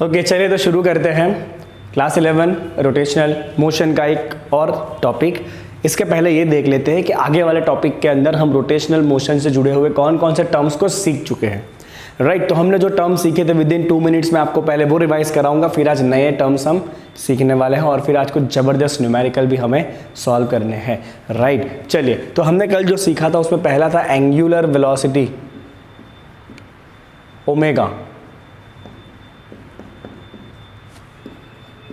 Okay चलिए तो शुरू करते हैं क्लास 11 रोटेशनल मोशन का एक और टॉपिक। इसके पहले ये देख लेते हैं कि आगे वाले टॉपिक के अंदर हम रोटेशनल मोशन से जुड़े हुए कौन कौन से टर्म्स को सीख चुके हैं। राइट, तो हमने जो टर्म सीखे थे विद इन 2 मिनट्स में आपको पहले वो रिवाइज कराऊंगा, फिर आज नए टर्म्स हम सीखने वाले हैं और फिर आज कुछ ज़बरदस्त न्यूमेरिकल भी हमें सॉल्व करने हैं। राइट, चलिए तो हमने कल जो सीखा था उसमें पहला था angular velocity omega,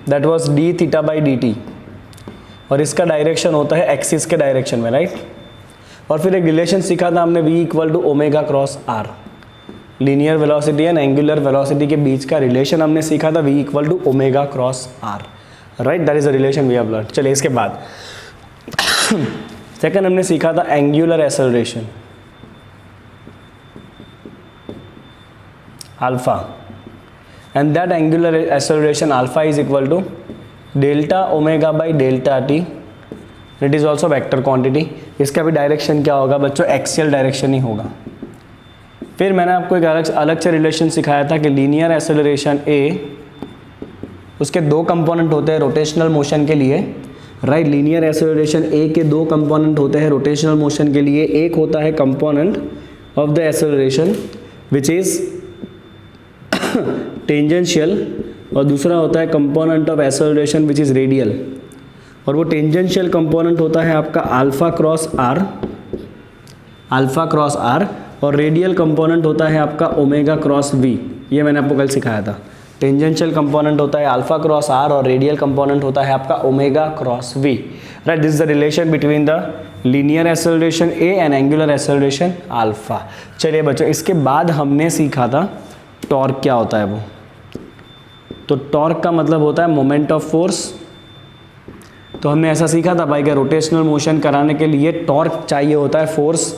that was D theta by D T, और इसका डायरेक्शन होता है एक्सिस के डायरेक्शन में। राइट, और फिर एक रिलेशन सीखा था हमने V equal to omega cross R, linear velocity and angular velocity के बीच का रिलेशन हमने सीखा था V equal to omega cross R. Right, that is a relation we have learn. चलिए इसके बाद सेकंड हमने सीखा था angular acceleration alpha, and that angular acceleration alpha is equal to delta omega by delta t, it is also vector quantity। इसका भी direction क्या होगा बच्चों, एक्सियल डायरेक्शन ही होगा। फिर मैंने आपको एक अलग से रिलेशन सिखाया था कि लीनियर एक्सेलरेशन a, उसके दो कंपोनेंट होते हैं रोटेशनल मोशन के लिए। राइट, लीनियर एक्सेलरेशन a के दो कंपोनेंट होते हैं रोटेशनल मोशन के लिए। एक होता है component of the acceleration which is tangential और दूसरा होता है component of acceleration which is radial. और वो टेंजेंशियल कंपोनेंट होता है आपका अल्फा क्रॉस आर, और रेडियल कंपोनेंट होता है आपका ओमेगा क्रॉस वी। ये मैंने आपको कल सिखाया था। टेंजेंशियल कंपोनेंट होता है अल्फा क्रॉस आर और रेडियल कंपोनेंट होता है आपका omega cross V. Right, this is the relation between the linear acceleration A and angular acceleration alpha. चलिए बच्चों, इसके बाद हमने सीखा था टॉर्क क्या होता है वो। तो टॉर्क का मतलब होता है मोमेंट ऑफ फोर्स। तो हमने ऐसा सीखा था भाई कि रोटेशनल मोशन कराने के लिए टॉर्क चाहिए होता है, फोर्स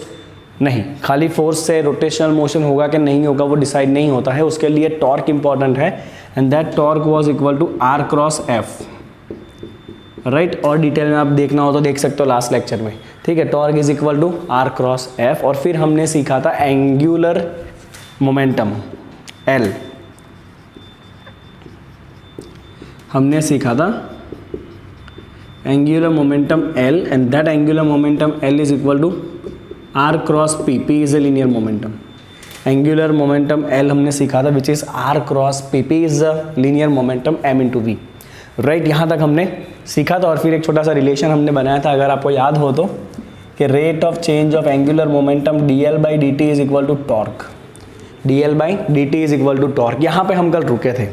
नहीं। खाली फोर्स से रोटेशनल मोशन होगा कि नहीं होगा वो डिसाइड नहीं होता है, उसके लिए टॉर्क इंपॉर्टेंट है। And that torque was equal to R cross F. Right, और डिटेल में आप देखना हो तो देख सकते हो लास्ट लेक्चर में। ठीक है, torque is equal to R cross F. और फिर हमने सीखा था एंगुलर मोमेंटम L, हमने सीखा था angular momentum L and that angular momentum L is equal to R cross P। P is a linear momentum. Angular momentum L हमने सीखा था which is R cross P। P is a linear momentum M into V। Right, यहाँ तक हमने सीखा था। और फिर एक छोटा सा रिलेशन हमने बनाया था, अगर आपको याद हो तो, कि rate of change of angular momentum dl by D T is equal to torque. dl by D T is equal to torque. यहाँ पे हम कल रुके थे,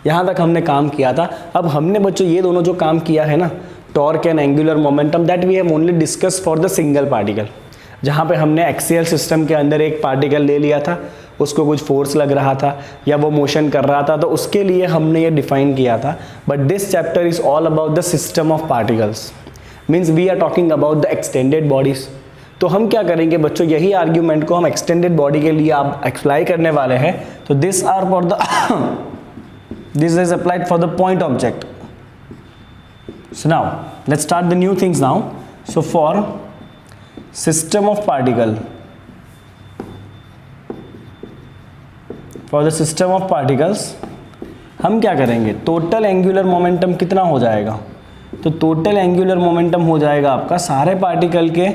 यहाँ तक हमने काम किया था। अब हमने बच्चों ये दोनों जो काम किया है ना, torque and angular momentum, that we have only discuss for the single particle. जहाँ पे हमने एक्सियल सिस्टम के अंदर एक पार्टिकल ले लिया था, उसको कुछ फोर्स लग रहा था या वो मोशन कर रहा था, तो उसके लिए हमने ये डिफाइन किया था। But this chapter is all about the system of particles, means we are talking about the extended bodies. तो हम क्या करेंगे बच्चों, यही आर्ग्यूमेंट को हम एक्सटेंडेड बॉडी के लिए आप अप्लाई करने वाले हैं। तो this are for the this is applied for the point object. So now let's start the new things now. So for system of particle, for the system of particles हम क्या करेंगे, टोटल एंगुलर मोमेंटम कितना हो जाएगा। तो total angular momentum हो जाएगा आपका सारे पार्टिकल के,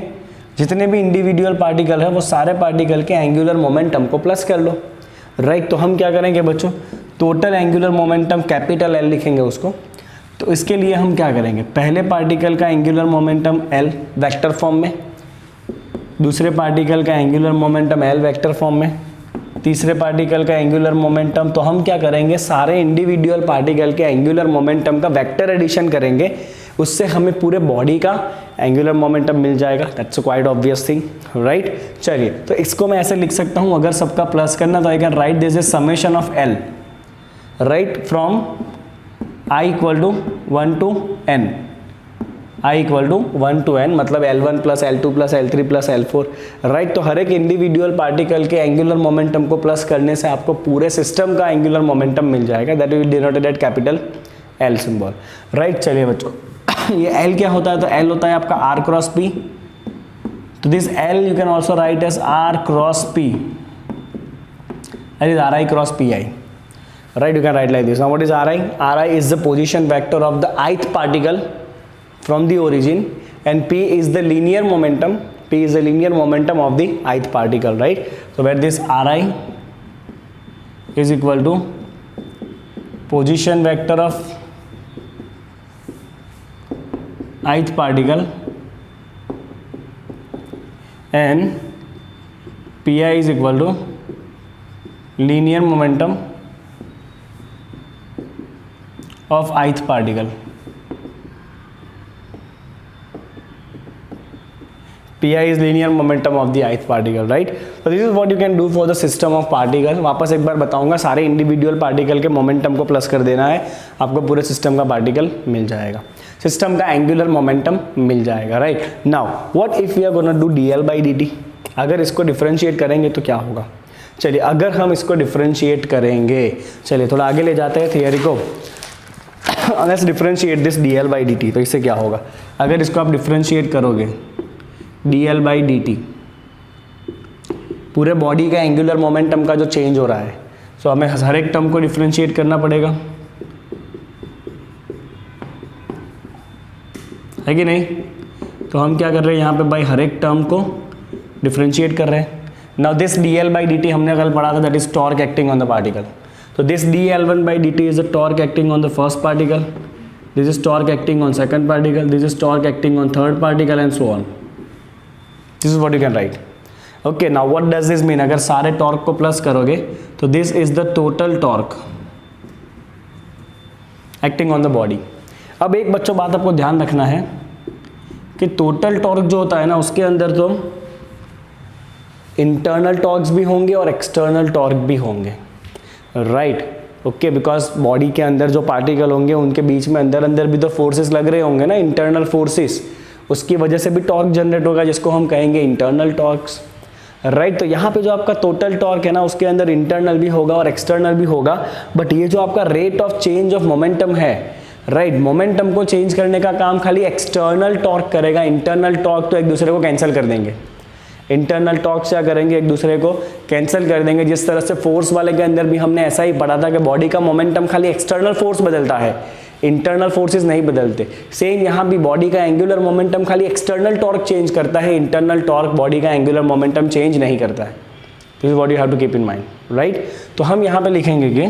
जितने भी इंडिविजुअल पार्टिकल है वो सारे पार्टिकल के एंगुलर मोमेंटम को प्लस कर लो। राइट, तो हम क्या करेंगे बच्चों, total angular momentum capital L लिखेंगे उसको। तो इसके लिए हम क्या करेंगे, पहले पार्टिकल का angular momentum L vector form में, दूसरे पार्टिकल का angular momentum L vector form में, तीसरे पार्टिकल का एंगुलर मोमेंटम। तो हम क्या करेंगे, सारे इंडिविजुअल पार्टिकल के एंगुलर मोमेंटम का वेक्टर एडिशन करेंगे, उससे हमें पूरे बॉडी का एंगुलर मोमेंटम मिल जाएगा। That's a quite obvious thing. Right, चलिए तो इसको मैं ऐसे लिख सकता हूँ, अगर सबका प्लस करना तो I can write this is summation of L, right, from I equal to 1 to N, I equal to 1 to N, मतलब L1 plus L2 plus L3 plus L4। Right, तो हर एक इंडिविजुअल पार्टिकल के angular momentum को plus करने से आपको पूरे system का एंगुलर मोमेंटम मिल जाएगा, that will denoted at capital L symbol. Right, चलिए बच्चों ये L क्या होता है, तो L होता है आपका R क्रॉस P। तो this L you can also write as R cross P, that is RI cross PI। right? You can write like this. Now what is Ri? Ri is the position vector of the ith particle from the origin, and P is the linear momentum. P is the linear momentum of the ith particle, right? So where this Ri is equal to position vector of ith particle, and Pi is equal to linear momentum of ith particle. Pi is linear momentum of the ith particle, right? So this is what you can do for the system of particle. वापस एक बार बताऊंगा, सारे individual particle के momentum को plus कर देना है, आपको पूरे सिस्टम का पार्टिकल मिल जाएगा, सिस्टम का एंगुलर मोमेंटम मिल जाएगा, right? Now what if we are gonna do dl by dt? अगर इसको डिफरेंशिएट करेंगे तो क्या होगा? चलिए अगर हम इसको डिफरेंशिएट करेंगे, चलिए थोड़ा आगे ले जाते हैं थियरी को। Let's differentiate this dl by dt। तो इससे क्या होगा? अगर इसको आप डिफरेंशिएट करोगे dl by dt, पूरे बॉडी का एंगुलर मोमेंटम का जो चेंज हो रहा है, सो हमें हर एक टर्म को डिफरेंशिएट करना पड़ेगा, है कि नहीं? तो हम क्या कर रहे हैं यहाँ पे भाई, हर एक टर्म को डिफरेंशिएट कर रहे हैं। Now this dl by dt हमने कल पढ़ा था, that is torque acting on the particle. तो this dl1 by dt is the torque acting on the first particle, this is torque acting on second particle, this is torque acting on third particle and so on. This is what you can write. Okay, now what does this mean? अगर सारे torque को plus करोगे तो this is the total torque acting on the body. अब एक बच्चों बात आपको ध्यान रखना है कि टोटल टॉर्क जो होता है ना, उसके अंदर तो इंटरनल टॉर्क्स भी होंगे और एक्सटर्नल टॉर्क भी होंगे, राइट? ओके, बिकॉज बॉडी के अंदर जो पार्टिकल होंगे उनके बीच में अंदर अंदर भी तो फोर्सेस लग रहे होंगे ना, इंटरनल फोर्सेस, उसकी वजह से भी टॉर्क जनरेट होगा, जिसको हम कहेंगे इंटरनल टॉर्क्स, राइट? तो यहाँ पे जो आपका टोटल टॉर्क है ना, उसके अंदर इंटरनल भी होगा और एक्सटर्नल भी होगा, बट ये जो आपका rate of change of momentum है, राइट, मोमेंटम को चेंज करने का काम खाली एक्सटर्नल टॉर्क करेगा। इंटरनल टॉर्क तो एक दूसरे को कैंसिल कर देंगे, इंटरनल टॉर्क क्या करेंगे, एक दूसरे को कैंसिल कर देंगे। जिस तरह से फोर्स वाले के अंदर भी हमने ऐसा ही पढ़ा था कि बॉडी का मोमेंटम खाली एक्सटर्नल फोर्स बदलता है, इंटरनल फोर्सेस नहीं बदलते। सेम यहाँ भी बॉडी का एंगुलर मोमेंटम खाली एक्सटर्नल टॉर्क चेंज करता है, इंटरनल टॉर्क बॉडी का एंगुलर मोमेंटम चेंज नहीं करता है। This is what you have to keep in mind, right? तो हम यहाँ पे लिखेंगे कि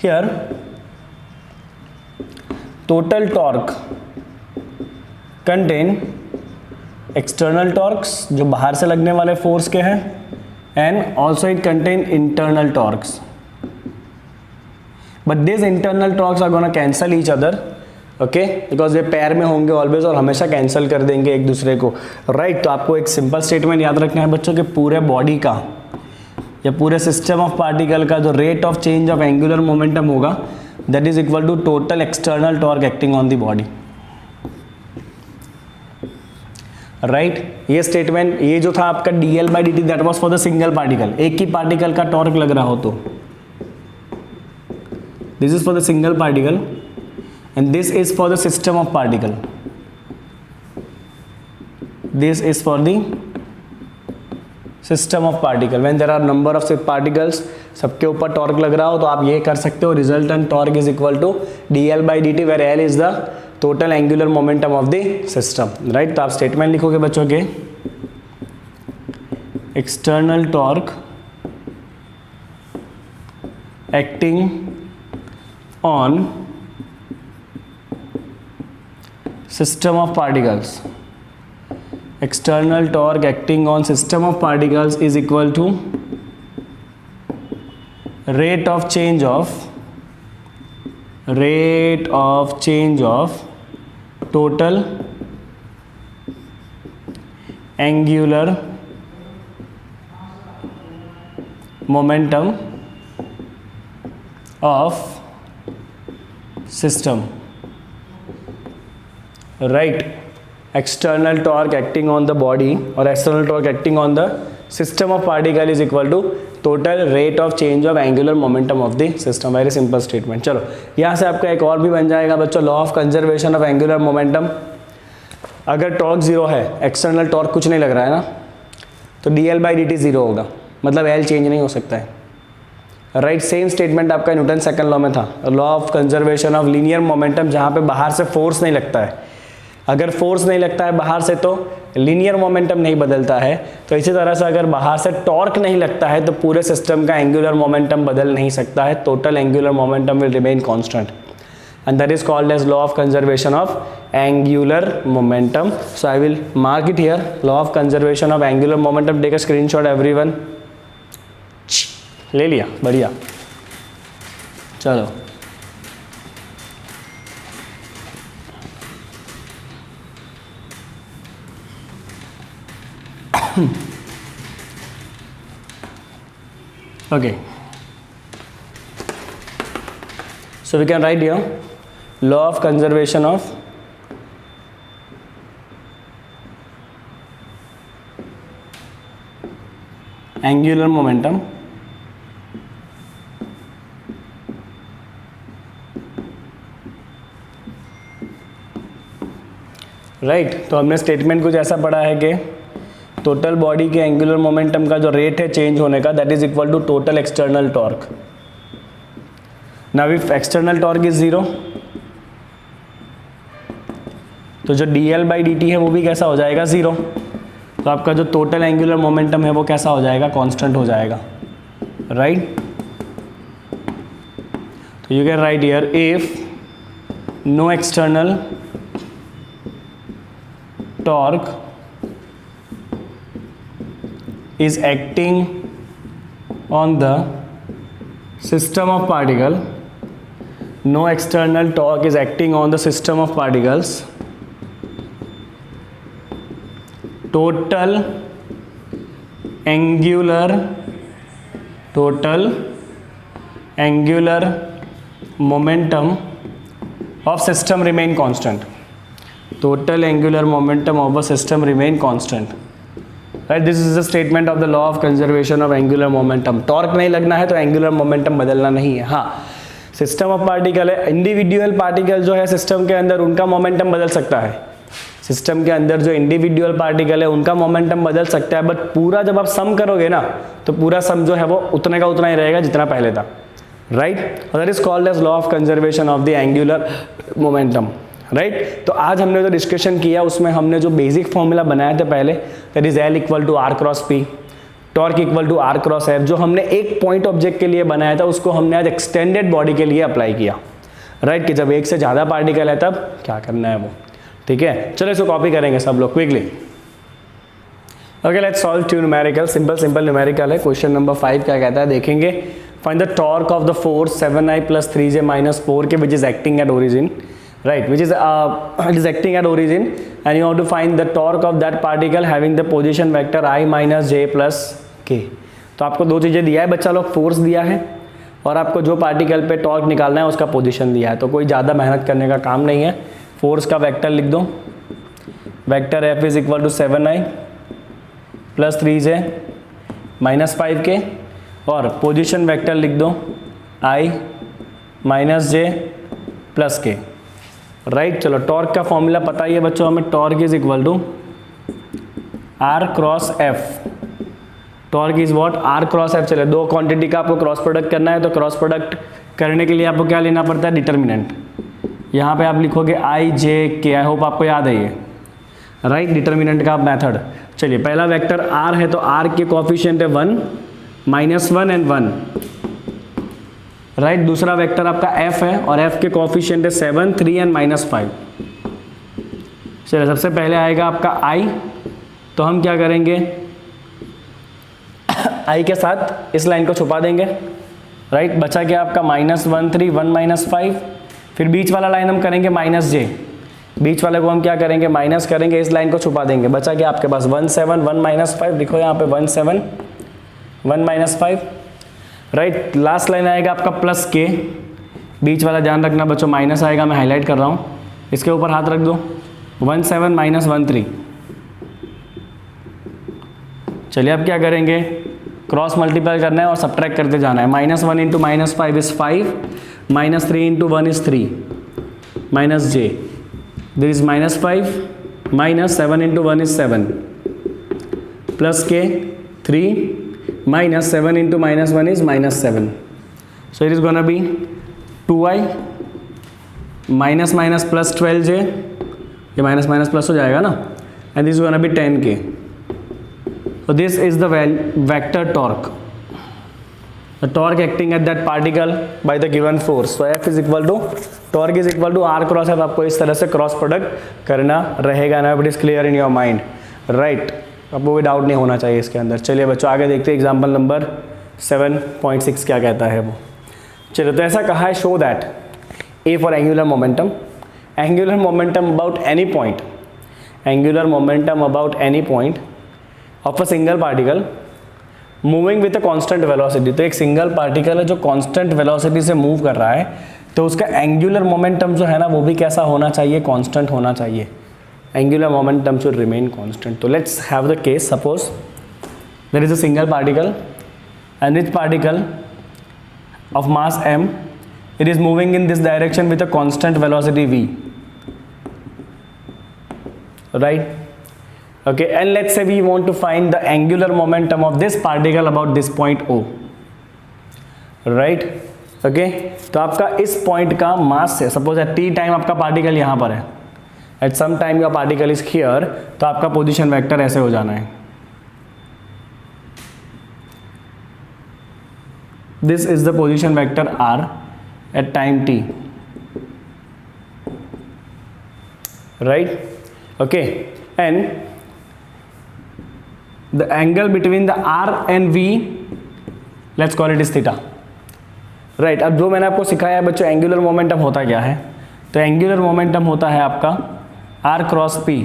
here total torque contain external torques जो बाहर से लगने वाले फोर्स के हैं, and also it contain internal torques, but this internal torques are gonna cancel each other, okay, because ये पैर में होंगे ऑलवेज और हमेशा कैंसिल कर देंगे एक दूसरे को, राइट? तो आपको एक सिंपल स्टेटमेंट याद रखना है बच्चों के पूरे बॉडी का या पूरे सिस्टम ऑफ पार्टिकल का जो rate of change of angular momentum होगा, that is equal to total external torque acting on the body, right? ये स्टेटमेंट, ये जो था आपका dl by dt, that was for the single particle, एक ही पार्टिकल का टॉर्क लग रहा हो तो this is for the single particle and this is for the system of particle, this is for the system of particle. When there are number of particles, सबके ऊपर torque लग रहा हो तो आप ये कर सकते हो, resultant torque is equal to dl by dt, where l is the total angular momentum of the system, right? तो आप स्टेटमेंट लिखोगे बच्चों के external torque acting on system of particles, external torque acting on system of particles is equal to rate of change of total angular momentum of system, right? External torque acting on the body or external torque acting on the system of particle is equal to total rate of change of angular momentum of the system. Very simple statement. चलो यहाँ से आपका एक और भी बन जाएगा बच्चों, law of conservation of angular momentum. अगर टॉर्क जीरो है, एक्सटर्नल टॉर्क कुछ नहीं लग रहा है ना, तो dl by dt जीरो होगा, मतलब l चेंज नहीं हो सकता है, राइट, सेम स्टेटमेंट आपका न्यूटन सेकंड लॉ में था, law of conservation of linear momentum, जहाँ पे बाहर से फोर्स नहीं लगता है। अगर फोर्स नहीं लगता है बाहर से तो लीनियर मोमेंटम नहीं बदलता है। तो इसी तरह से अगर बाहर से टॉर्क नहीं लगता है तो पूरे सिस्टम का एंगुलर मोमेंटम बदल नहीं सकता है, total angular momentum will remain constant, and that is called as law of conservation of angular momentum. So I will mark it here, law of conservation of angular momentum. Take a screenshot everyone. ले लिया, बढ़िया। चलो okay, so we can write here law of conservation of angular momentum, right. तो हमने statement कुछ ऐसा पढ़ा है कि टोटल बॉडी के एंगुलर मोमेंटम का जो रेट है चेंज होने का, that is equal to total external torque. Now if external torque is zero, तो जो dl/dt है वो भी कैसा हो जाएगा, जीरो। तो आपका जो टोटल एंगुलर मोमेंटम है वो कैसा हो जाएगा, कांस्टेंट हो जाएगा, राइट। तो you can write here if no external torque is acting on the system of particle, no external torque is acting on the system of particles, total angular momentum of system remain constant. Total angular momentum of a system remain constant, right? This is the statement of the law of conservation of angular momentum. Torque नहीं लगना है तो angular momentum बदलना नहीं है। हाँ, system of particle है, individual particle जो है सिस्टम के अंदर उनका मोमेंटम बदल सकता है। सिस्टम के अंदर जो इंडिविजुअल पार्टिकल है उनका मोमेंटम बदल सकता है, बट पूरा जब आप सम करोगे ना तो पूरा सम जो है वो उतने का उतना ही रहेगा जितना पहले था, right. That is called as law of conservation of the angular momentum, right. तो आज हमने जो डिस्कशन किया उसमें हमने जो बेसिक फॉर्मूला बनाया था पहले, that is L equal to R cross P, torque equal to R cross F, जो हमने एक पॉइंट ऑब्जेक्ट के लिए बनाया था उसको हमने आज एक्सटेंडेड बॉडी के लिए अप्लाई किया, राइट। कि जब एक से ज़्यादा पार्टिकल है तब क्या करना है वो, ठीक है। चलो इसको कॉपी करेंगे सब लोग quickly. Okay, let's solve two numerical, simple numerical है। क्वेश्चन नंबर 5 क्या कहता है देखेंगे। Find the torque of the force 7i + 3j - 4k which is acting at origin, right, which is it is acting at origin, and you have to find the torque of that particle having the position vector I - j + k। तो आपको दो चीज़ें दिया है बच्चा लोग, force दिया है और आपको जो पार्टिकल पे टॉर्क निकालना है उसका पोजीशन दिया है। तो कोई ज़्यादा मेहनत करने का काम नहीं है। फोर्स का वेक्टर लिख दो, vector F is equal to 7i + 3j - 5k, और पोजीशन वेक्टर लिख दो I - j + k, राइट। चलो टॉर्क का फॉर्मूला पता ही है बच्चों हमें, torque is equal to R cross F. Torque is what, R cross F. चले दो क्वांटिटी का आपको क्रॉस प्रोडक्ट करना है, तो क्रॉस प्रोडक्ट करने के लिए आपको क्या लेना पड़ता है, डिटर्मिनेंट। यहाँ पे आप लिखोगे आई जे के, आई होप आपको याद है ये, राइट, डिटर्मिनेंट का मेथड। चलिए पहला वेक्टर आर है तो आर के कोएफिशिएंट है 1, -1 एंड 1, राइट। दूसरा वेक्टर आपका f है और f के कोएफिशिएंट है 7, 3 एंड -5। चलिए सबसे पहले आएगा आपका i, तो हम क्या करेंगे i के साथ इस लाइन को छुपा देंगे, राइट। बचा क्या आपका -1 3 1 -5, फिर बीच वाला लाइन हम करेंगे -j, बीच वाले को हम क्या करेंगे माइनस करेंगे, इस लाइन को छुपा देंगे। बचा क्या आपके पास 1 7 1 -5, लिखो यहाँ पे 1 7 1 -5, राइट। लास्ट लाइन आएगा आपका +k, बीच वाला ध्यान रखना बच्चों माइनस आएगा, मैं हाईलाइट कर रहा हूँ, इसके ऊपर हाथ रख दो, 1 7 -1 3। चलिए अब क्या करेंगे, क्रॉस मल्टीप्लाई करना है और सब्ट्रैक्ट करते जाना है। -1 × -5 is 5, -3 × 1 is 3, -j, there is -5, -7 × 1 is 7, +k 3, -7 × -1 is -7, so it is gonna B 2i minus minus plus 12j, ये माइनस माइनस प्लस हो जाएगा ना, and this is gonna B 10k. So this is the vector torque, the torque acting at that particle by the given force. So F is equal to torque is equal to R cross F. आपको इस तरह से cross product करना रहेगा ना. It is clear in your mind, right. आपको कोई doubt नहीं होना चाहिए इसके अंदर. चलिए बच्चों आगे देखते हैं एग्जाम्पल नंबर 7.6 क्या कहता है वो. चलिए तो ऐसा कहा है, show that A for angular momentum about any point, angular momentum about any point of a single particle moving with a constant velocity. तो एक सिंगल पार्टिकल है जो कांस्टेंट वेलोसिटी से मूव कर रहा है, तो उसका एंगुलर मोमेंटम जो है ना वो भी कैसा होना चाहिए, कांस्टेंट होना चाहिए. Angular momentum should remain constant. तो let's have the case, suppose there is a single particle and this particle of mass m, it is moving in this direction with a constant velocity v, right? Okay, and let's say we want to find the angular momentum of this particle about this point O, right? Okay, तो आपका इस point का mass है, suppose at t time आपका particle यहाँ पर है, at some time your particle is here, तो आपका पोजीशन वेक्टर ऐसे हो जाना है. This is the position vector r at time t, right? Okay, and the angle between the r and v, let's call it is theta, right? अब जो मैंने आपको सिखाया है बच्चों, एंगुलर मोमेंटम होता क्या है, तो एंगुलर मोमेंटम होता है आपका r cross p.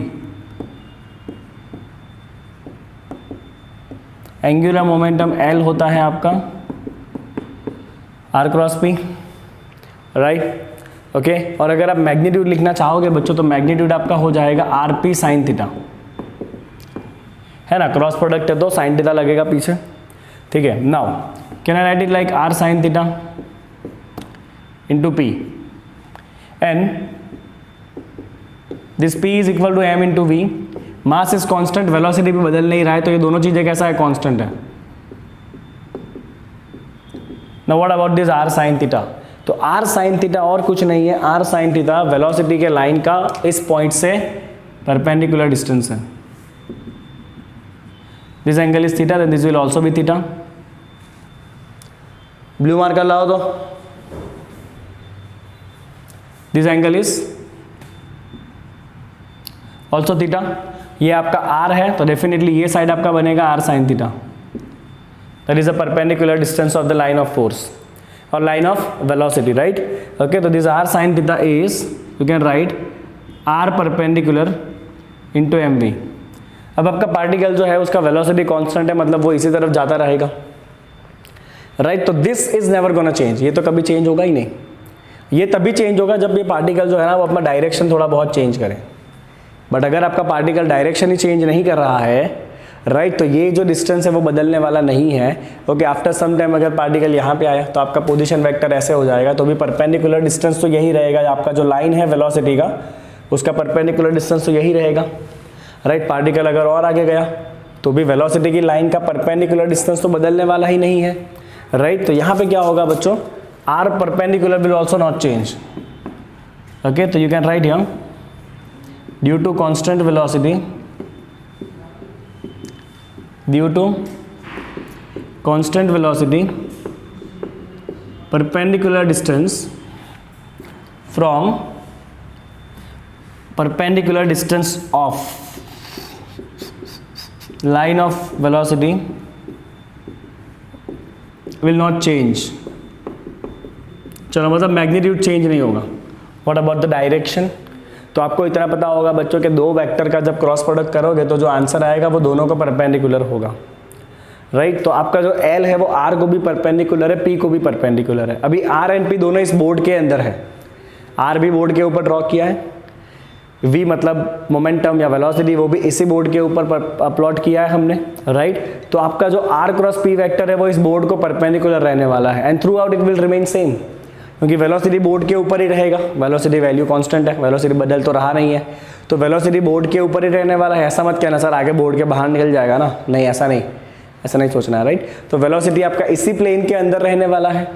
Angular momentum l होता है आपका r cross p, right. Okay, और अगर आप मैग्नीट्यूड लिखना चाहोगे बच्चों तो मैग्नीट्यूड आपका हो जाएगा आर पी साइन थीटा, है ना. क्रॉस प्रोडक्ट है तो साइन थीटा लगेगा पीछे, ठीक है. Now can I write it like R sine theta into P, and this P is equal to M into V. Mass is constant, velocity भी बदल नहीं रहा है, तो ये दोनों चीजें कैसा है, कॉन्स्टेंट है. Now what about this r sin theta? तो r sin theta और कुछ नहीं है, r sin theta वेलोसिटी के लाइन का इस पॉइंट से परपेंडिकुलर डिस्टेंस है. This angle is theta, then this will also be theta. Blue marker लाओ तो. This angle is also theta. ये आपका r है तो डेफिनेटली ये साइड आपका बनेगा r sin theta. That is a perpendicular distance of the line of force or line of velocity, right? Okay, so this r sin theta is, you can write r perpendicular into mv. अब आपका particle जो है उसका velocity constant है, मतलब वो इसी तरफ जाता रहेगा, राइट. तो this is never gonna change, ये तो कभी चेंज होगा ही नहीं. ये तभी चेंज होगा जब ये पार्टिकल जो है ना वो अपना डायरेक्शन थोड़ा बहुत चेंज करे. बट अगर आपका पार्टिकल डायरेक्शन ही चेंज नहीं कर रहा है, राइट, तो ये जो डिस्टेंस है वो बदलने वाला नहीं है. ओके, आफ्टर सम टाइम अगर पार्टिकल यहाँ पे आया तो आपका पोजीशन वेक्टर ऐसे हो जाएगा, तो भी परपेंडिकुलर डिस्टेंस तो यही रहेगा. आपका जो लाइन है वेलोसिटी का उसका परपेंडिकुलर डिस्टेंस तो यही रहेगा, राइट. पार्टिकल अगर और आगे गया तो भी वेलोसिटी की लाइन का परपेंडिकुलर डिस्टेंस तो बदलने वाला ही नहीं है, राइट. तो यहाँ पे क्या होगा बच्चों, are perpendicular will also not change. Okay, तो you can write here due to constant velocity, due to constant velocity, perpendicular distance from perpendicular distance of line of velocity will not change. चलो, मतलब magnitude change नहीं होगा. What about the direction? तो आपको इतना पता होगा बच्चों के दो वेक्टर का जब क्रॉस प्रोडक्ट करोगे तो जो आंसर आएगा वो दोनों को परपेंडिकुलर होगा, राइट. तो आपका जो L है वो R को भी परपेंडिकुलर है, P को भी परपेंडिकुलर है. अभी R एंड P दोनों इस बोर्ड के अंदर है. R भी बोर्ड के ऊपर ड्रॉ किया है, V मतलब मोमेंटम या वेलोसिटी वो भी इसी बोर्ड के ऊपर प्लॉट किया है हमने, राइट. तो आपका जो R क्रॉस P वेक्टर है वो इस बोर्ड को परपेंडिकुलर रहने वाला है, and through out it will remain same, क्योंकि वेलोसिटी बोर्ड के ऊपर ही रहेगा. वेलोसिटी वैल्यू कांस्टेंट है, वेलोसिटी बदल तो रहा नहीं है, तो वेलोसिटी बोर्ड के ऊपर ही रहने वाला है. ऐसा मत कहना सर आगे बोर्ड के बाहर निकल जाएगा ना, नहीं, ऐसा नहीं सोचना है, राइट. तो वेलोसिटी आपका इसी प्लेन के अंदर रहने वाला है.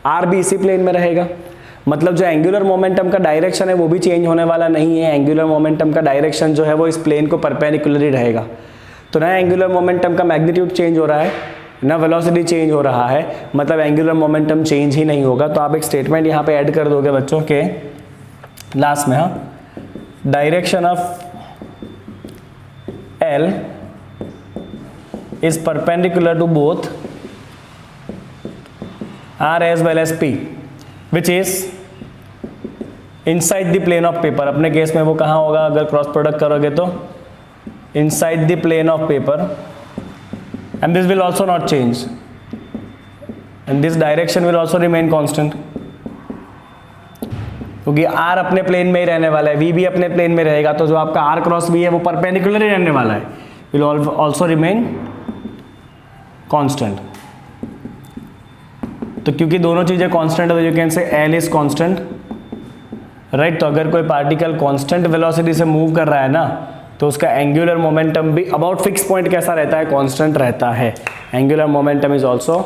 आर भी इसी प्लेन में रहेगा, मतलब जो एंगुलर मोमेंटम का डायरेक्शन है वो भी चेंज होने वाला नहीं है। एंगुलर मोमेंटम का डायरेक्शन जो है वो इस प्लेन को परपेंडिकुलरली रहेगा। तो ना एंगुलर मोमेंटम का मैग्नीट्यूड चेंज हो रहा है ना वेलोसिटी चेंज हो रहा है, मतलब एंगुलर मोमेंटम चेंज ही नहीं होगा। तो आप एक स्टेटमेंट यहाँ पे ऐड कर दोगे बच्चों के लास्ट में, हाँ, direction of L is perpendicular to both R as well as P, which is inside the plane of paper। अपने केस में वो कहाँ होगा, अगर क्रॉस प्रोडक्ट करोगे तो inside the plane of paper, and this will also not change, and this direction will also remain constant, क्योंकि R अपने प्लेन में ही रहने वाला है, V भी अपने प्लेन में रहेगा, तो जो आपका R क्रॉस V है वो परपेंडिकुलर ही रहने वाला है, will also remain constant। तो क्योंकि दोनों चीजें कांस्टेंट है तो you can say L is constant, right. तो अगर कोई पार्टिकल कांस्टेंट वेलोसिटी से मूव कर रहा है ना तो उसका एंगुलर मोमेंटम भी अबाउट फिक्स पॉइंट कैसा रहता है, कांस्टेंट रहता है। Angular momentum is also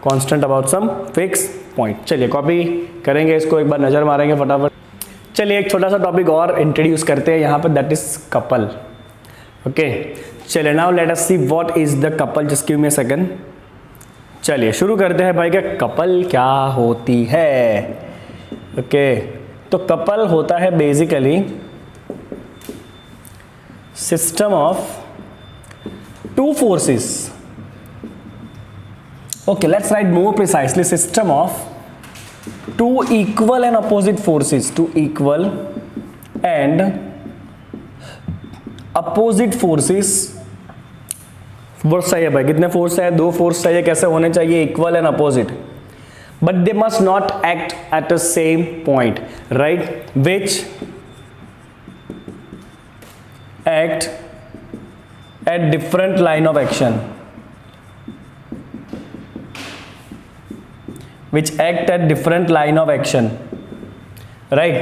constant about some fix point. चलिए कॉपी करेंगे इसको, एक बार नजर मारेंगे फटाफट। चलिए एक छोटा सा टॉपिक और इंट्रोड्यूस करते हैं यहाँ पर, दैट इज कपल। ओके चलिए now let us see what is the couple, just give me a second. चलिए शुरू करते हैं भाई, क्या कपल क्या होती है। ओके तो कपल होता है basically system of two forces. Okay let's write more precisely, system of two equal and opposite forces, two equal and opposite forces। Force चाहिए भाई, कितने फोर्स चाहिए, दो फोर्स चाहिए। कैसे होने चाहिए, equal and opposite, but they must not act at the same point, right, which act at different line of action, which act at different line of action, right।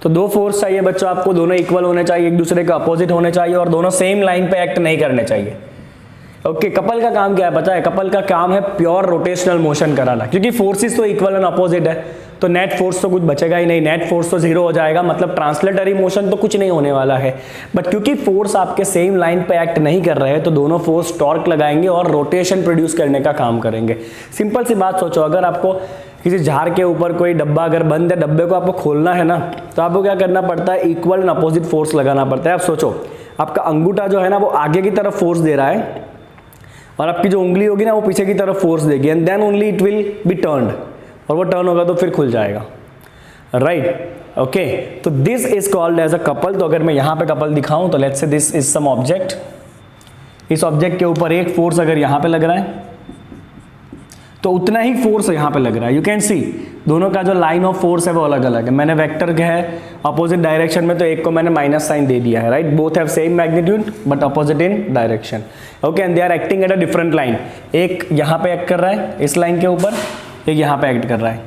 तो दो फोर्स चाहिए बच्चों आपको, दोनों इक्वल होने चाहिए, एक दूसरे के अपोजिट होने चाहिए और दोनों सेम लाइन पे एक्ट नहीं करने चाहिए। ओके कपल का काम क्या है पता है, कपल का काम है प्योर रोटेशनल मोशन कराना, क्योंकि फोर्सेस तो इक्वल एंड अपोजिट है तो नेट फोर्स तो कुछ बचेगा ही नहीं, नेट फोर्स तो जीरो हो जाएगा, मतलब ट्रांसलेटरी मोशन तो कुछ नहीं होने वाला है। बट क्योंकि फोर्स आपके सेम लाइन पे एक्ट नहीं कर रहे हैं तो दोनों फोर्स टॉर्क लगाएंगे और रोटेशन प्रोड्यूस करने का काम करेंगे। सिंपल सी बात सोचो, अगर आपको किसी झाड़ के ऊपर कोई डब्बा अगर बंद है, डब्बे को आपको खोलना है ना, तो आपको क्या करना पड़ता है, इक्वल एंड अपोजिट फोर्स लगाना पड़ता है। आप सोचो आपका अंगूठा जो है ना वो आगे की तरफ फोर्स दे रहा है और आपकी जो उंगली होगी ना वो पीछे की तरफ फोर्स देगी, and then only it will be turned, और वो टर्न होगा तो फिर खुल जाएगा, राइट। ओके तो this is called as a couple. तो अगर मैं यहाँ पे कपल दिखाऊं तो let's say this is some object, इस ऑब्जेक्ट के ऊपर एक फोर्स अगर यहाँ पे लग रहा है तो उतना ही फोर्स यहाँ पे लग रहा है। यू कैन सी दोनों का जो लाइन ऑफ फोर्स है वो अलग अलग है। मैंने वेक्टर क्या है अपोजिट डायरेक्शन में, तो एक को मैंने माइनस साइन दे दिया है, right. Both have same magnitude but opposite in direction. Okay and they are acting at a different line, एक यहाँ पे एक्ट कर रहा है इस लाइन के ऊपर, एक यहाँ पे एक्ट कर रहा है।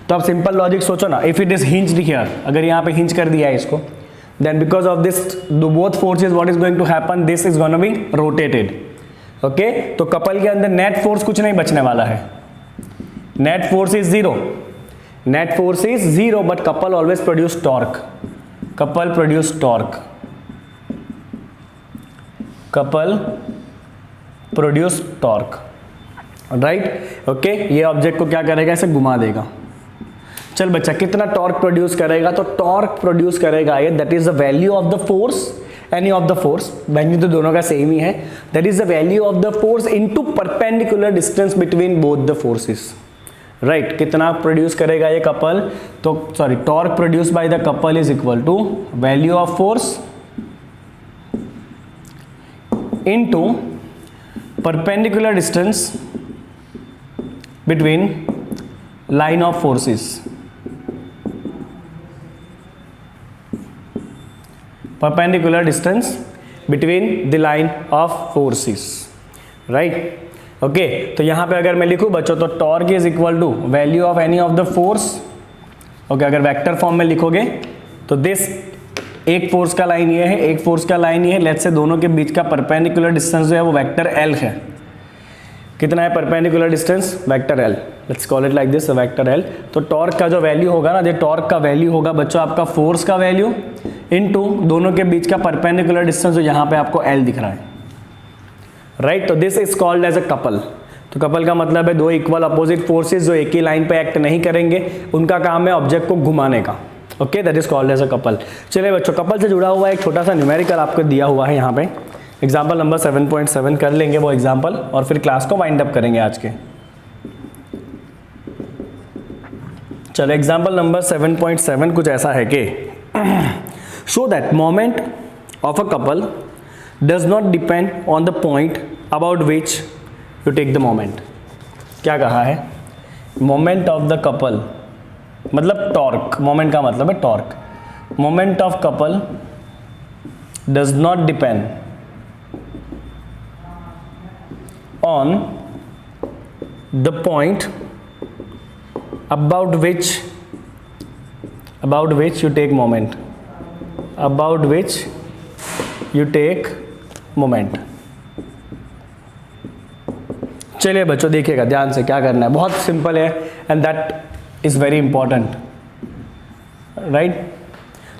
तो आप सिंपल लॉजिक सोचो ना, if it is hinged here, अगर यहाँ पे हिंज कर दिया है इसको, then because of this both forces what is going to happen, this is gonna be rotated. Okay तो कपल के अंदर नेट फोर्स कुछ नहीं बचने वाला है, net force is zero, net force is zero, but couple always produce torque, couple produce torque, couple produce torque, right. Okay ये object को क्या करेगा, इसे घुमा देगा। चल बच्चा कितना टॉर्क प्रोड्यूस करेगा, तो टॉर्क प्रोड्यूस करेगा ये, that is the value of the force, any of the force, value तो दोनों का सेम ही है, that is the value of the force into perpendicular distance between both the forces, right. कितना प्रोड्यूस करेगा ये कपल, तो sorry torque produce by the couple is equal to value of force into perpendicular distance between line of forces, perpendicular distance between the line of forces, right। Okay तो यहां पे अगर मैं लिखूं बच्चों तो torque is equal to value of any of the force. Okay अगर vector form में लिखोगे तो दिस एक फोर्स का लाइन ये है, एक फोर्स का लाइन ये है, लेट्स से दोनों के बीच का परपेंडिकुलर डिस्टेंस जो है वो वेक्टर एल है। कितना है perpendicular distance, vector L, let's call it like this, vector L. तो टॉर्क का जो वैल्यू होगा ना, ये टॉर्क का वैल्यू होगा बच्चों आपका फोर्स का वैल्यू इनटू दोनों के बीच का परपेंडिकुलर डिस्टेंस, जो यहाँ पे आपको एल दिख रहा है, राइट। तो this is called as a couple. तो कपल का मतलब है दो इक्वल अपोजिट फोर्सेस जो एक ही लाइन पे एक्ट नहीं करेंगे, उनका काम है ऑब्जेक्ट को घुमाने का, okay, that is called as a couple. चलिए बच्चों, कपल से जुड़ा हुआ एक छोटा सा न्यूमेरिकल आपको दिया हुआ है यहाँ पे, एग्जाम्पल नंबर 7.7 कर लेंगे वो एग्जाम्पल, और फिर क्लास को वाइंड अप करेंगे आज के। चलो एग्जाम्पल नंबर 7.7 कुछ ऐसा है कि show that moment of a couple does not depend on the point about which you take the moment. क्या कहा है, मोमेंट ऑफ द कपल मतलब टॉर्क, मोमेंट का मतलब है torque, moment of couple does not depend on the point about which you take moment, about which you take moment। चलिए बच्चों देखिएगा ध्यान से, क्या करना है, बहुत सिंपल है and that is very important, right.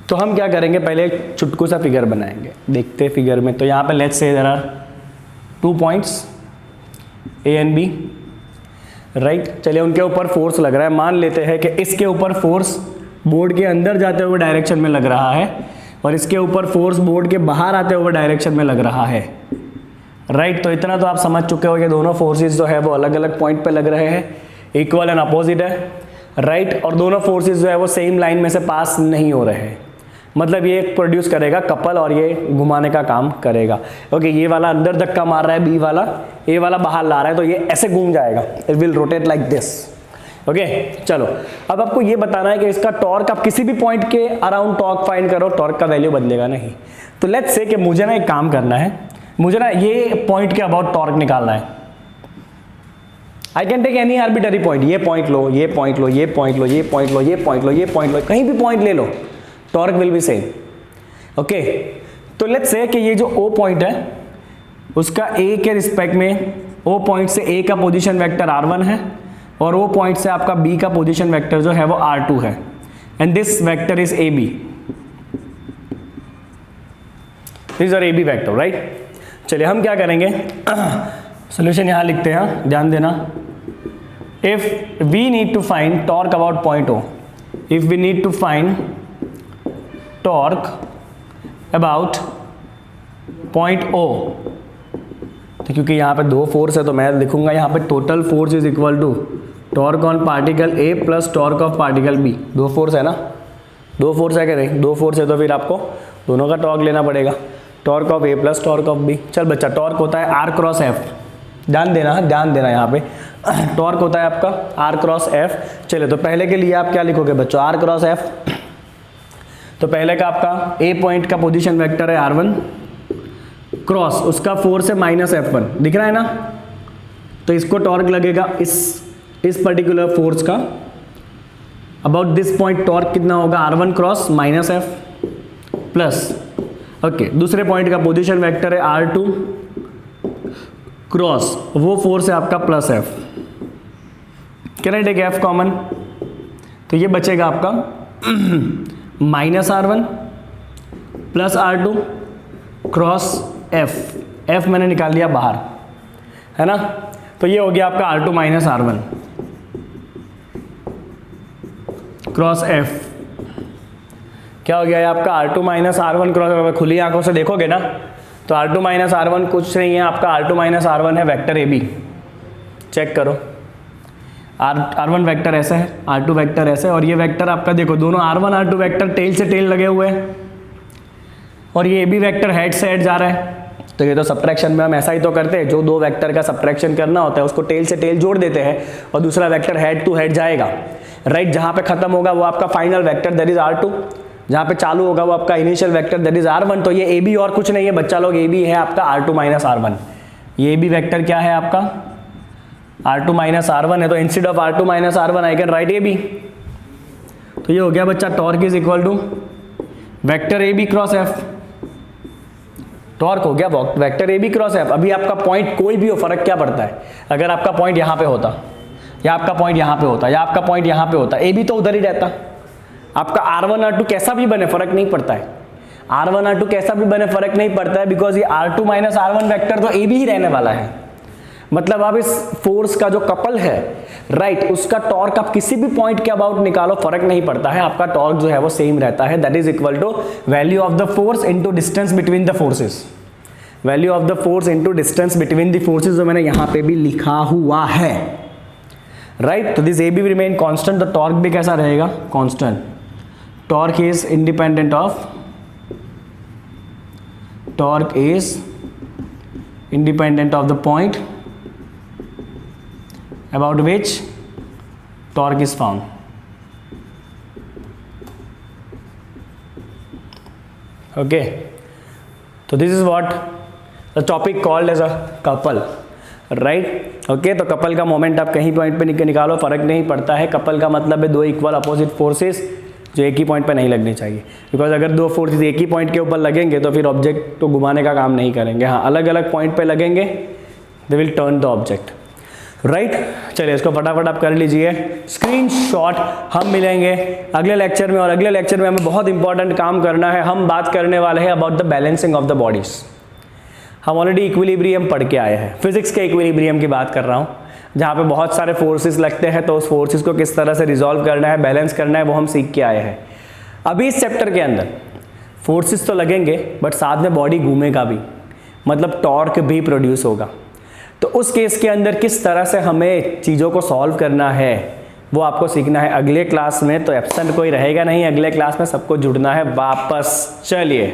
तो हम क्या करेंगे, पहले एक चुटकू सा फिगर बनाएंगे, देखते हैं फिगर में। तो यहाँ पे let's say there are 2 points A and B, right. चलिए उनके ऊपर फोर्स लग रहा है, मान लेते हैं कि इसके ऊपर फोर्स बोर्ड के अंदर जाते हुए डायरेक्शन में लग रहा है और इसके ऊपर फोर्स बोर्ड के बाहर आते हुए डायरेक्शन में लग रहा है, राइट। तो इतना तो आप समझ चुके हो कि दोनों फोर्सेस जो है वो अलग अलग पॉइंट पे लग रहे हैं, इक्वल एंड अपोजिट है, राइट। और दोनों फोर्सेस जो है वो सेम लाइन में से पास नहीं हो रहे हैं, मतलब ये प्रोड्यूस करेगा कपल और ये घुमाने का काम करेगा। ओके, ये वाला अंदर धक्का मार रहा है बी वाला, ए वाला बाहर ला रहा है, तो ये ऐसे घूम जाएगा, it will rotate like this, okay. चलो अब आपको ये बताना है कि इसका टॉर्क आप किसी भी पॉइंट के अराउंड टॉर्क फाइंड करो, टॉर्क का वैल्यू बदलेगा नहीं। तो लेट्स से कि मुझे ना एक काम करना है, मुझे ना ये पॉइंट के अबाउट टॉर्क निकालना है। I can take any arbitrary point, ये पॉइंट लो, ये पॉइंट लो, ये पॉइंट लो, ये पॉइंट लो, ये पॉइंट लो, ये पॉइंट लो, कहीं भी पॉइंट ले लो, torque will be same, okay. तो लेट्स से कि ये जो O पॉइंट है उसका A के रिस्पेक्ट में, O पॉइंट से A का पोजीशन वेक्टर R1 है और O पॉइंट से आपका B का पोजीशन वेक्टर जो है वो R2 है, and this vector is AB, this are AB vector, right. चलिए हम क्या करेंगे, सॉल्यूशन यहां लिखते हैं, ध्यान देना। If we need to find torque about point O, if we need to find torque about point O, तो क्योंकि यहाँ पे दो फोर्स है तो मैं लिखूंगा यहाँ पे total force is equal to torque on particle A plus torque of particle B। दो फोर्स है ना, दो फोर्स है, कह रहे दो फोर्स है तो फिर आपको दोनों का टॉर्क लेना पड़ेगा, torque of A plus torque of B। चल बच्चा, टॉर्क होता है R क्रॉस F, ध्यान देना यहाँ पे टॉर्क होता है आपका R क्रॉस F। चलिए तो पहले के लिए आप क्या लिखोगे बच्चों, R क्रॉस F। तो पहले का आपका A पॉइंट का पोजीशन वेक्टर है R1 क्रॉस उसका फोर्स है -F1, दिख रहा है ना। तो इसको टॉर्क लगेगा इस पर्टिकुलर फोर्स का अबाउट दिस पॉइंट, टॉर्क कितना होगा R1 cross -F plus, okay, दूसरे पॉइंट का पोजीशन वेक्टर है R2 क्रॉस वो फोर्स है आपका plus F। Can I take F common, तो ये बचेगा आपका -R1 plus R2 cross F मैंने निकाल लिया बाहर, है ना। तो ये हो गया आपका R2 minus R1 cross F। क्या हो गया आपका R2 माइनस R1 क्रॉस, खुली आंखों से देखोगे ना तो R2 माइनस R1 कुछ नहीं है, आपका R2 माइनस R1 है वेक्टर AB। चेक करो, R1 वेक्टर ऐसे है, R2 वेक्टर ऐसे, और ये वेक्टर आपका देखो दोनों R1 R2 वेक्टर टेल से टेल लगे हुए हैं और ये AB वेक्टर हेड से हेड जा रहा है। तो ये तो सब्ट्रैक्शन में हम ऐसा ही तो करते हैं, जो दो वेक्टर का सब्ट्रैक्शन करना होता है उसको टेल से टेल जोड़ देते हैं और दूसरा वेक्टर हेड टू हेड जाएगा, राइट। जहाँ पे खत्म होगा वो आपका final vector that is R2, जहाँ पे चालू होगा वो आपका initial vector that is R1। तो ये AB और कुछ नहीं है बच्चा लोग, AB है आपका R2 माइनस R1। ये AB वेक्टर क्या है आपका R2 माइनस R1 है, तो instead of R2 minus R1 I can write AB। तो ये हो गया बच्चा torque is equal to vector AB cross F, torque हो गया vector A B cross F. अभी आपका पॉइंट कोई भी हो, फर्क क्या पड़ता है, अगर आपका पॉइंट यहाँ पे होता या आपका पॉइंट यहाँ पे होता या आपका पॉइंट यहाँ पे होता, ए बी तो उधर ही रहता। आपका R1 R2 कैसा भी बने फर्क नहीं पड़ता है, R1 R2 कैसा भी बने फर्क नहीं पड़ता है, बिकॉज ये R2 माइनस R1 वेक्टर तो ए बी ही रहने वाला है। मतलब आप इस फोर्स का जो कपल है राइट, उसका टॉर्क आप किसी भी पॉइंट के अबाउट निकालो फर्क नहीं पड़ता है, आपका टॉर्क जो है वो सेम रहता है। That is equal to value of the force into distance between the forces, value of the force into distance between the forces, जो मैंने यहां पे भी लिखा हुआ है राइट। तो this A be remain constant, तो टॉर्क भी कैसा रहेगा, constant. Torque is independent of, torque is independent of the point about which torque is found. Okay, so this is what the topic called as a couple, right? Okay, तो couple का moment आप कहीं point पे निकालो फर्क नहीं पड़ता है। कपल का मतलब है दो इक्वल अपोजिट फोर्सेस जो एक ही पॉइंट पे नहीं लगनी चाहिए, बिकॉज अगर दो फोर्सेस एक ही पॉइंट के ऊपर लगेंगे तो फिर ऑब्जेक्ट तो घुमाने का काम नहीं करेंगे। हाँ, अलग अलग पॉइंट पे लगेंगे, they will turn the object right. चलिए इसको फटाफट आप कर लीजिए स्क्रीनशॉट। हम मिलेंगे अगले लेक्चर में, और अगले लेक्चर में हमें बहुत इंपॉर्टेंट काम करना है। हम बात करने वाले हैं about the balancing of the bodies. हम ऑलरेडी इक्विलिब्रियम पढ़ के आए हैं, फिजिक्स के इक्विलिब्रियम की बात कर रहा हूँ, जहाँ पे बहुत सारे फोर्सेस लगते हैं, तो उस फोर्सेस को किस तरह से रिजॉल्व करना है, बैलेंस करना है, वो हम सीख के आए हैं। अभी इस चैप्टर के अंदर फोर्सेस तो लगेंगे बट साथ में बॉडी घूमेगा भी, मतलब टॉर्क भी प्रोड्यूस होगा। तो उस केस के अंदर किस तरह से हमें चीज़ों को सॉल्व करना है वो आपको सीखना है अगले क्लास में। तो एब्सेंट कोई रहेगा नहीं, अगले क्लास में सबको जुड़ना है वापस। चलिए।